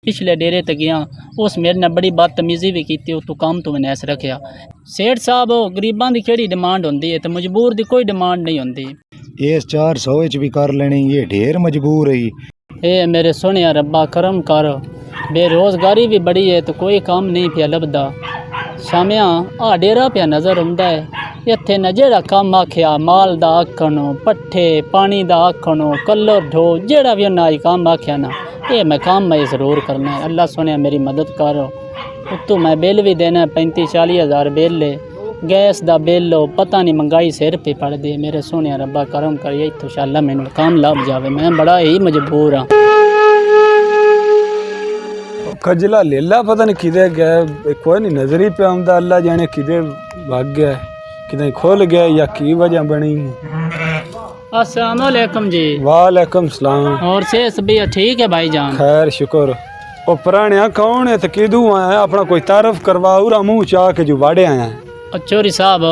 पिछले डेरे ते गया, उस मेरे ने बड़ी बदतमीजी भी की, तू काम तो मैंने ऐसे रखा। सेठ साहब गरीबां दी केड़ी डिमांड होंदी है, तो मजबूर दी कोई डिमांड नहीं होंदी। इस 400 च भी कर लेनी, ये ढेर मजबूर है। ए मेरे सोनिया रब्बा करम कर, बेरोजगारी भी बड़ी है तो कोई काम नहीं पिया लभदा। शामिया आ डेरा पिया नज़र आउंदा है, इत्थे न जेड़ा काम आखिया माल दा आखनो, पट्ठे पानी दा आखनो, कलर ढो, जेड़ा भी उन्हें काम आखिया ना, ये मैं काम मैं ज़रूर करना है। अल्लाह सोनिया मेरी मदद करो। उत्तों मैं बिल भी देना 35-40 हज़ार बिल ले, गैस दा बिल लो, पता नहीं महंगाई सिर पे पड़ दे। मेरे सोनिया रब्बा करम करिए, इंशाअल्लाह मैनू काम लभ जावे, मैं बड़ा ही मजबूर हाँ। खजला लेला पता नहीं किधे गया, कोई नहीं नजर ही पे आंदा, अल्लाह जाने किधे भाग गया, किधे खुल गया या की वजह बनी। अस्सलाम वालेकुम जी। वालेकुम सलाम। और से भी ठीक है भाईजान? खैर शुक्र। ओ पुराने कौन है, तो किदू आया, अपना कोई तारफ करवा, उरा मुंह चाह के जो वाड़े आया। चोरी साहब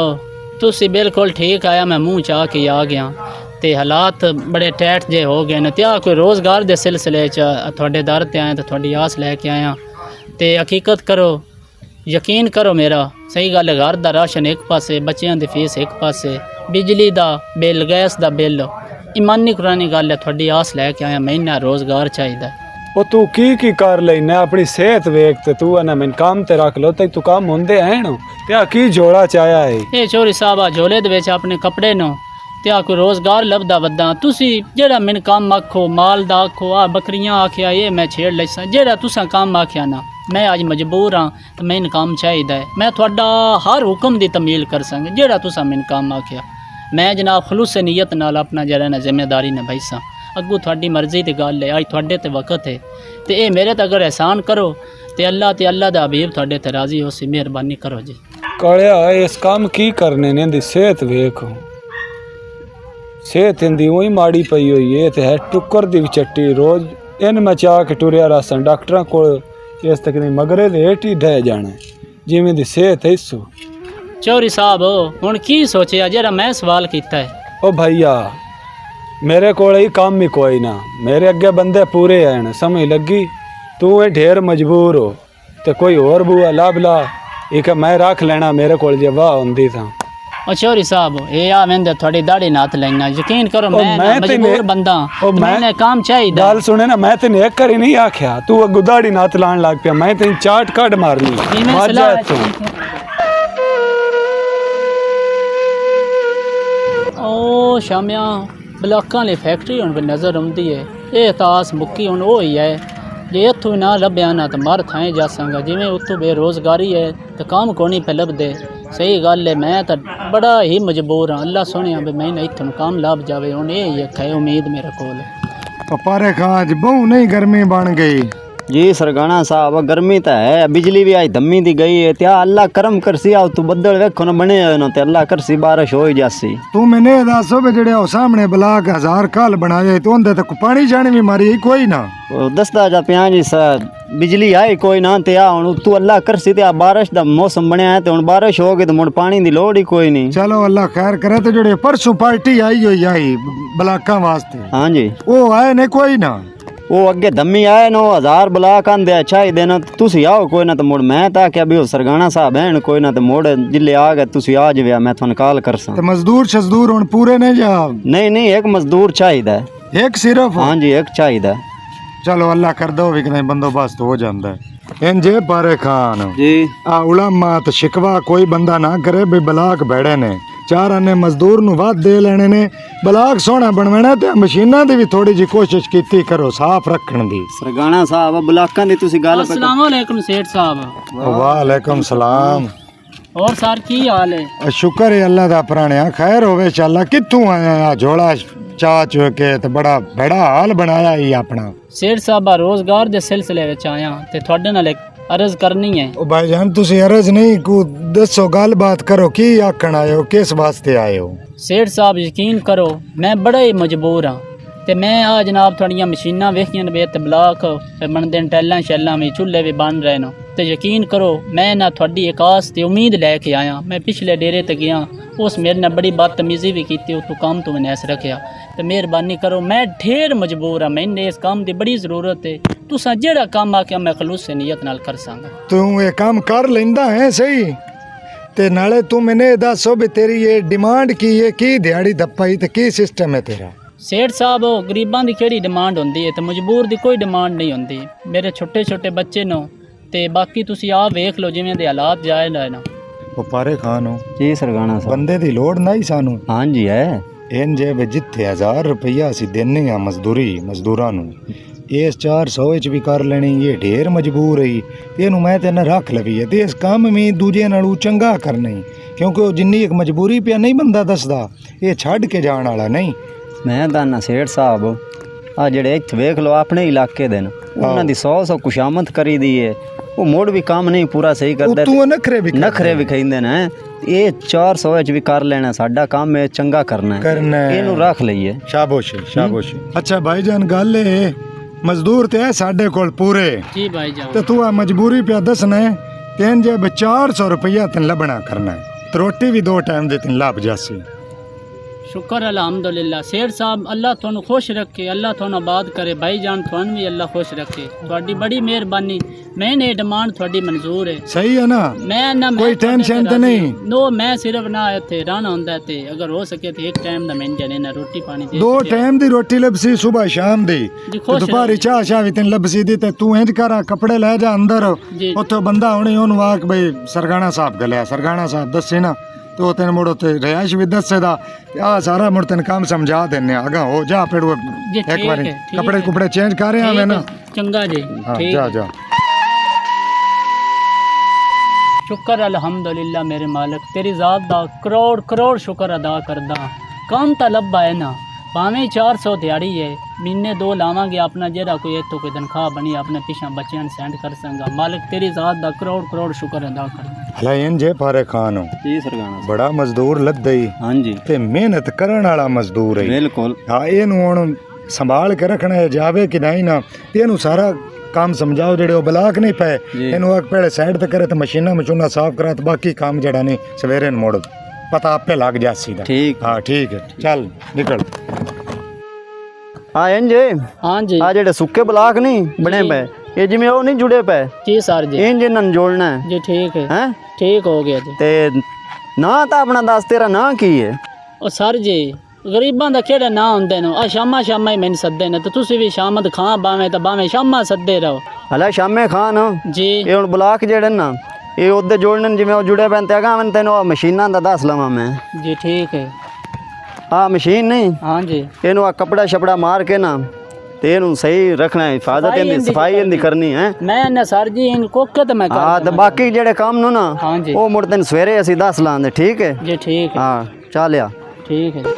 तुसी बिल्कुल ठीक आया, मैं मुंह चाह के आ गया, ते हालात बड़े टैट जे हो गए न, त्या कोई रोज़गार दे सिलसिले च थोड़े दर ते आए, तो थोड़ी आस लैके आया। ते हकीकत करो, यकीन करो मेरा, सही गल है, घर दा राशन एक पासे, बच्चों दी फीस एक पासे, बिजली दा बिल, गैस दा बिल, ईमानी कुरानी गल है, थोड़ी आस लैके आया, महीना रोज़गार चाहिए। वो तू की कर लेना, अपनी सेहत वेख ते तू ना मैंने काम ते रख लो, तू काम होंदे हैं ना, त्या की जोड़ा चाया है। ए चोरी साहब झोले दे विच अपने कपड़े नो, त्या कोई रोज़गार लभदा वदा, तुसी जेड़ा मैंने काम आखो, माल दा आखो, आ बकरियां आखिया, ये मैं छेड़ लैसा, जेड़ा तुसा काम आखिया ना, मैं अज मजबूर हाँ, तो मैंने काम चाहिए, मैं थोड़ा हर हुक्म की तमील कर संग, जेड़ा तुसा मैंने काम आखिया, मैं जनाब खलूस नीयत नाल अपना जरा ना जिम्मेदारी निभाईसा। अगू थोड़ी मर्जी की गल है, अज थोड़े ते वक्त है, तो ये मेरे ते अगर एहसान करो, तो अल्लाह दा हबीब थोड़े ते राजी हो सी, मेहरबानी करो जी। कड़िया इस काम की करने ने, दी सेहत वेखो, सेहत इंदी वही माड़ी पई हुई है, ते है टुकर दी चट्टी, रोज इन मैं चाह के टुरिया रासन डॉक्टर को, इस तक नहीं मगरे दे हेठ ही ढह जाना, जिमें दी सेहत है इस। चौरी साहब हुण की सोचिया जरा मैं सवाल किया है? ओ भैया मेरे को ही काम ही कोई ना, मेरे अगे बंदे पूरे हैं, समझ लगी, तू ये ढेर मजबूर हो, तो कोई और बुआ लाभ ला, एक मैं रख लेना, मेरे को जवाह होंदी था। चौरी साहब ये आ वेंदे थोड़ी दाढ़ी नाथ लेना, यकीन करो मैं मजबूर बंदा, मैंने काम चाहिए। गल सुने ना, मैं तेने एक करी नहीं आख्या, तू अगू दाढ़ी नाथ लान लग पिया, मैं तेन चाट काट मारनी। ओ शामिया ब्लॉकां ली फैक्ट्री हुण नज़र आउंदी है, ये तास मुक्की हुण ओ ही है, जे इत्थों ना लभ्या ना तो मर थाएं जासांगा, जिवें उत्तों बेरोज़गारी है तो काम को नहीं पे लभदे। सही गल है, मैं तो बड़ा ही मजबूर हाँ, अल्लाह सुनिया भी मैं इत्थों काम लभ जावे, हुण ये ही है उम्मीद मेरे कोल। पारे खाज बहु नहीं गर्मी बन गई जी सरगाना साहब, गर्मी तो है, बिजली भी आज दमी दी गई है, त्या अल्लाह करम करसी, आओ तू बदल वेखो ना बने ना, ते अल्लाह करसी बारिश हो ही जासी। तू मैंने दसो भी जेड़े सामने ब्लाक 1000 काल बनाए, तो उनदे तक पानी जाने भी मारी कोई ना, दसदा जा पिया जी सर, बिजली आई कोई ना, ते हुण तू अल्लाह करसी, ते बारिश दा मौसम बनया है, ते हुण बारिश हो गई तो मुड़ पानी दी लोड़ ही कोई नहीं। चलो अल्लाह खैर करे। तो जेड़े परसों पार्टी आई हुई आई ब्लाकां वास्ते, हाँ जी, वो आए ने कोई ना, वो अगे दमी आए नो 1000 ब्लाक आंदे चाहिए देना, तुसी आओ कोई ना, तो मुड़ मैं था क्या भी सरगाना साहब हैं कोई ना, तो मुड़ जिले आ गए तुसी आ जावे, मैं थोन कॉल करसा। तो मजदूर शजदूर हुण पूरे नहीं जा? नहीं एक मजदूर चाहिए, एक सिर्फ? हाँ जी एक चाहिए। चलो अल्लाह कर दो भी कहीं बंदोबस्त हो जाता है। इंजे पारे खान जी आ उलमा तो शिकवा कोई बंदा ना करे भी ब्लाक बैठे ने, चार आने मजदूर नु वध दे लेने ने, ब्लाक सोहना बनवाना, ते मशीनां दी भी थोड़ी जी कोशिश कीती करो साफ रखण दी। सरगाना साहब ब्लाकां दी तुसी गल। अस्सलाम वालेकुम सेठ साहब। वालेकुम सलाम। और सर की हाल है? शुक्र है अल्लाह दा, पुराने खैर होवे चल। कित्थों आया झोला चा चो के, तो बड़ा बड़ा हाल बनाया ही अपना। सेठ साहब रोजगार दे सिलसिले विच आया, ते थोड़े नाल अर्ज करनी है। ओ भाईजान तुसी अर्ज नहीं को दसो, गल बात करो, की आखण आए हो, किस वास्ते आए हो? सेठ साहब यकीन करो मैं बड़ा ही मजबूर हाँ, ते मैं आ जनाब थोड़ियां मशीनां वेखियां ने, ते ब्लाक बनदे न, टैलां शैलां भी, चूल्हे भी बन रहे न, ते यकीन करो मैं ना थोड़ी एक आस ते उम्मीद लैके आया। मैं पिछले डेरे ते गया, उस मेरे ने बड़ी बदतमीजी भी की, तू काम तो मैंने ऐसे रखा, तो मेहरबानी करो, मैं ढेर मजबूर हाँ, मैंने इस काम की बड़ी ज़रूरत है, तुसा जेड़ा काम आके मैं खलूस नीयत नाल कर सांगा। ਤੂੰ ਇਹ ਕੰਮ ਕਰ ਲੈਂਦਾ ਹੈ ਸਹੀ ਤੇ ਨਾਲੇ ਤੂੰ ਮੈਨੂੰ ਇਹ ਦੱਸੋ ਵੀ ਤੇਰੀ ਇਹ ਡਿਮਾਂਡ ਕੀ ਹੈ, ਕੀ ਦਿਹਾੜੀ ਦੱਪਾਈ ਤੇ ਕੀ ਸਿਸਟਮ ਹੈ ਤੇਰਾ? सेठ साहब गरीबां दी केड़ी डिमांड होंदी है ते मजबूर दी कोई डिमांड नहीं होंदी। मेरे छोटे छोटे बच्चे नो ते बाकी तुसी आप वेख लो जिवें दे हालात जाए ना। ਉਹ ਪਾਰੇ ਖਾਨ ਹੋ ਜੀ ਸਰਗਾਣਾ ਸਾਹਿਬ। ਬੰਦੇ ਦੀ ਲੋੜ ਨਹੀਂ ਸਾਨੂੰ। ਹਾਂਜੀ ਹੈ। ਇੰਜ ਵੀ ਜਿੱਥੇ 1000 ਰੁਪਈਆ ਅਸੀਂ ਦਿੰਨੇ ਆ ਮਜ਼ਦੂਰਾਂ ਨੂੰ, ਇਸ 400 ਵਿੱਚ ਵੀ ਕਰ ਲੈਣੀ। ਇਹ ਢੇਰ ਮਜਬੂਰ ਹੈ, ਇਹਨੂੰ ਮੈਂ ਤੇ ਨਾ ਰੱਖ ਲਵੀ ਹੈ ਤੇ ਇਸ ਕੰਮ ਵੀ ਦੂਜੇ ਨਾਲੋਂ ਚੰਗਾ ਕਰਨਾ ਹੀ, ਕਿਉਂਕਿ ਉਹ ਜਿੰਨੀ ਇੱਕ ਮਜਬੂਰੀ ਪਿਆ ਨਹੀਂ ਬੰਦਾ ਦੱਸਦਾ, ਇਹ ਛੱਡ ਕੇ ਜਾਣ ਵਾਲਾ ਨਹੀਂ। ਮੈਂ ਤਾਂ ਨਾ ਸੇਠ ਸਾਹਿਬ ਆ ਜਿਹੜੇ ਇੱਥੇ ਵੇਖ ਲਓ ਆਪਣੇ ਇਲਾਕੇ ਦੇ ਨੇ, ਉਹਨਾਂ ਦੀ 100 ਕੁਸ਼ਾਮਤ ਕਰੀ ਦੀ ਹੈ, ਉਹ ਮੋੜ ਵੀ ਕੰਮ ਨਹੀਂ ਪੂਰਾ ਸਹੀ ਕਰਦੇ। ਤੂੰ ਨਖਰੇ ਵੀ ਖਾਂਦੇ ਨੇ। ਇਹ 400 ਵਿੱਚ ਵੀ ਕਰ ਲੈਣਾ, ਸਾਡਾ ਕੰਮ ਹੈ ਚੰਗਾ ਕਰਨਾ ਹੈ, ਇਹਨੂੰ ਰੱਖ ਲਈਏ। ਸ਼ਾਬਾਸ਼ ਸ਼ਾਬਾਸ਼। ਅੱਛਾ ਭਾਈਜਾਨ ਗੱਲ ਇਹ ਮਜ਼ਦੂਰ ਤੇ ਹੈ ਸਾਡੇ ਕੋਲ ਪੂਰੇ जी भाईजान। ਤੇ ਤੂੰ ਆ ਮਜਬੂਰੀ ਪਿਆ ਦੱਸਣਾ ਹੈ ਤੈਨ ਜੇ 400 ਰੁਪਈਆ ਤੈਨ ਲੱਭਣਾ ਕਰਨਾ ਹੈ ਤੇ ਰੋਟੀ ਵੀ 2 ਟਾਈਮ ਦੇ ਤੈਨ ਲੱਭ ਜਾਸੀ। शुक्र अल्हम्दुलिल्लाह। सेठ साहब अल्लाह थोनू खुश रखे, अल्लाह थोनू आबाद करे। भाई जान थोनू भी अल्लाह खुश रखे। थोड़ी बड़ी मेहरबानी। मैं ने डिमांड थोड़ी मंजूर है। सही है ना? मैं ना कोई टेंशन तो नहीं? नो मैं सिर्फ ना इत्थे रहना हुंदा ते अगर हो सके तो एक टाइम दा मैं जने ना रोटी पानी दे 2 ਟਾਈਮ ਦੀ ਰੋਟੀ ਲੱਭਸੀ ਸੁਬਹ ਸ਼ਾਮ ਦੀ जी खुश ਦੁਪਹਿਰੀ ਚਾਹ ਵੀ ਤੈਨ ਲੱਭਸੀ ਦੀ ਤੇ ਤੂੰ ਇੰਜ ਕਰ ਕੱਪੜੇ ਲੈ ਜਾ ਅੰਦਰ जी ਉੱਥੇ ਬੰਦਾ ਹੁਣੇ ਉਹਨੂੰ ਆਖ ਬਈ ਸਰਗਾਣਾ ਸਾਹਿਬ ਗਲਿਆ ਸਰਗਾਣਾ ਸਾਹਿਬ ਦੱਸੇ ਨਾ ਤੇ ਉਹ ਤੈਨੂੰ ਮੁੜ ਉੱਥੇ ਰਿਹਾਇਸ਼ ਵੀ ਦੱਸੇਦਾ ਤੇ ਆ ਸਾਰਾ ਮੁੜ ਤੈਨੂੰ ਕੰਮ ਸਮਝਾ ਦਿੰਨੇ ਆਗਾ ਹੋ ਜਾ ਪੇੜੂ जी ਇੱਕ ठीक ਵਾਰੀ है ठीक ਕੱਪੜੇ है, ਕੁਪੜੇ ਚੇਂਜ ਕਰ ਰਿਹਾ ਮੈਂ ਨਾ। ठीक है, चंगा जी ਹਾਂ ठीक ਜਾ है। ਜਾ। शुक्र अल्हम्दुलिल्लाह मेरे मालिक, तेरी ज़ात दा करोड़ करोड़ शुक्र अदा करदा। काम तो लब्भा है ना, भावें 400 दिहाड़ी है, महीने 2 लावांगे अपना जेड़ा कोई इत्थों कोई तनख्वाह बनी अपने पिछा बच्चों ने सेंड कर संगा। मालिक तेरी ज़ात दा करोड़ करोड़ शुक्र अदा करदा। ਹਲਾ ਇੰਜ ਪਾਰੇ ਖਾਨ ਹੋ ਜੀ ਸਰਗਾਣਾ ਬੜਾ ਮਜ਼ਦੂਰ ਲੱਦਈ ਹਾਂਜੀ ਤੇ ਮਿਹਨਤ ਕਰਨ ਵਾਲਾ ਮਜ਼ਦੂਰ ਹੈ। ਬਿਲਕੁਲ। ਹਾਂ ਇਹਨੂੰ ਹੁਣ ਸੰਭਾਲ ਕੇ ਰੱਖਣਾ ਹੈ, ਜਾਵੇ ਕਿ ਨਹੀਂ ਨਾ ਤੇ ਇਹਨੂੰ ਸਾਰਾ ਕੰਮ ਸਮਝਾਓ ਜਿਹੜੇ ਉਹ ਬਲਾਕ ਨਹੀਂ ਪਏ ਇਹਨੂੰ ਇੱਕ ਪਹਿਲੇ ਸਾਈਡ ਤੇ ਕਰੇ ਤੇ ਮਸ਼ੀਨਾਂ ਮਚੂਨਾ ਸਾਫ਼ ਕਰਾ ਤੇ ਬਾਕੀ ਕੰਮ ਜਿਹੜਾ ਨਹੀਂ ਸਵੇਰੇ ਨੂੰ ਮੋੜ ਪਤਾ ਆਪੇ ਲੱਗ ਜਾਸੀ ਦਾ। ਠੀਕ। ਹਾਂ ਠੀਕ ਹੈ ਚੱਲ ਨਿਕਲ। ਹਾਂ ਇੰਜ हाँ जी ਆ ਜਿਹੜੇ ਸੁੱਕੇ ਬਲਾਕ ਨਹੀਂ ਬਣੇ ਪਏ, ਇਹ ਜਿਵੇਂ ਉਹ ਨਹੀਂ ਜੁੜੇ ਪਏ, जी सर जी ਇੰਜ ਇਹਨਾਂ ਨੂੰ ਜੋੜਨਾ ਹੈ। जी ठीक है ਹੈ ठीक हो गया जी। ਤੇ ਨਾਂ ਤਾਂ ਆਪਣਾ ਦੱਸ, ਤੇਰਾ ਨਾਂ ਕੀ ਹੈ? ਉਹ ਸਰ ਜੀ ਗਰੀਬਾਂ ਦਾ ਕਿਹੜਾ ਨਾਂ ਹੁੰਦੇ ਨੇ? ਆ ਸ਼ਾਮਾਂ ਸ਼ਾਮਾਂ ਹੀ ਮੈਨੂੰ ਸੱਦੇ ਨੇ ਤੇ ਤੁਸੀਂ ਵੀ ਸ਼ਾਮਤ ਖਾਂ ਬਾਵੇਂ ਤਾਂ ਬਾਵੇਂ ਸ਼ਾਮਾਂ ਸੱਦੇ ਰਹੋ। ਹਲਾ ਸ਼ਾਮੇ ਖਾਨ ਜੀ ਇਹ ਹੁਣ ਬਲਾਕ ਜਿਹੜੇ ਨਾ ਇਹ ਉਹਦੇ ਜੋੜਨ ਜਿਵੇਂ ਉਹ ਜੁੜੇ ਪੈਣ ਤੇ ਅਗਾਂ ਤੈਨੂੰ ਉਹ ਮਸ਼ੀਨਾਂ ਦਾ ਦੱਸ ਲਵਾਂ ਮੈਂ। जी ठीक है ਆ ਮਸ਼ੀਨ ਨਹੀਂ, हाँ जी ਇਹਨੂੰ ਆ ਕਪੜਾ ਛਪੜਾ ਮਾਰ ਕੇ ਨਾ ਤੇ ਇਹਨੂੰ ਸਹੀ ਰੱਖਣਾ ਹੈ, ਹਿਫਾਜ਼ਤ ਇਹਦੀ ਸਫਾਈ ਇਹਦੀ ਕਰਨੀ ਹੈ। मैं ना सर जी इन कोके तो मैं ਹਾਂ ਤੇ ਬਾਕੀ ਜਿਹੜੇ ਕੰਮ ਨੂੰ ਨਾ हाँ जी ਉਹ ਮੁੜ ਤੈਨੂੰ ਸਵੇਰੇ ਅਸੀਂ ਦੱਸ ਲਾਂਦੇ। ਠੀਕ ਹੈ? जी ठीक है ਹਾਂ ਚੱਲਿਆ। ठीक है।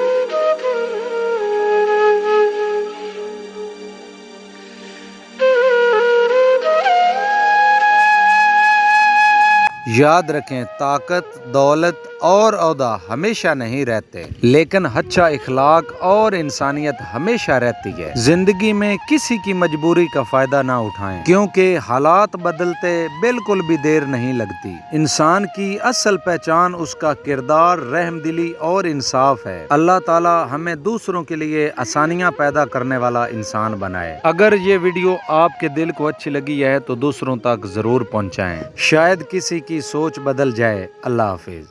याद रखें, ताकत, दौलत और औदा हमेशा नहीं रहते, लेकिन अच्छा इखलाक और इंसानियत हमेशा रहती है। जिंदगी में किसी की मजबूरी का फायदा ना उठाएं, क्योंकि हालात बदलते बिल्कुल भी देर नहीं लगती। इंसान की असल पहचान उसका किरदार, रहमदिली और इंसाफ है। अल्लाह ताला हमें दूसरों के लिए आसानियाँ पैदा करने वाला इंसान बनाए। अगर ये वीडियो आपके दिल को अच्छी लगी है तो दूसरों तक जरूर पहुँचाएं, शायद किसी की सोच बदल जाए। अल्लाह हाफिज।